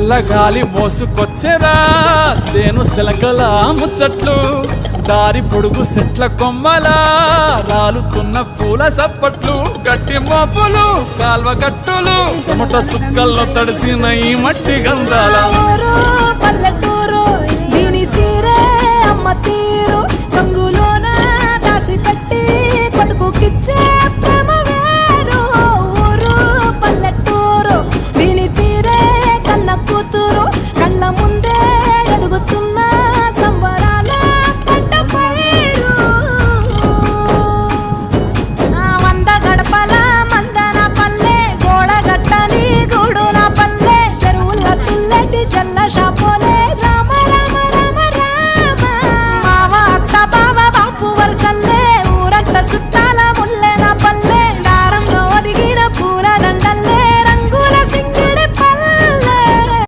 చల్లగాలి మోసుకొచ్చేరా సేను శిలకల ముచ్చట్లు దారి పొడుగు సెట్ల కొమ్మలా రాలుతున్న పూల సప్పట్లు గట్టి మోపులు కాల్వ గట్టులు చెమట సుక్కల్లో తడిసిన ఈ మట్టి గంధాల పల్లెటూరు దీని తీరే అమ్మ తీరు రంగులోన దాసి పెట్టి కొడుకుకిచ్చే ప్రేమ వేరు ఊరు పల్లెటూరు దీని తీరే కన్న కూతురు కళ్ళ ముందే ఎదుగుతున్న సంబరాల పంట పైరు వంద గడపల మందన పల్లె గోడ గట్టని గూడున పల్లె చెరువుల తుల్లటి జల్ల షాపోలే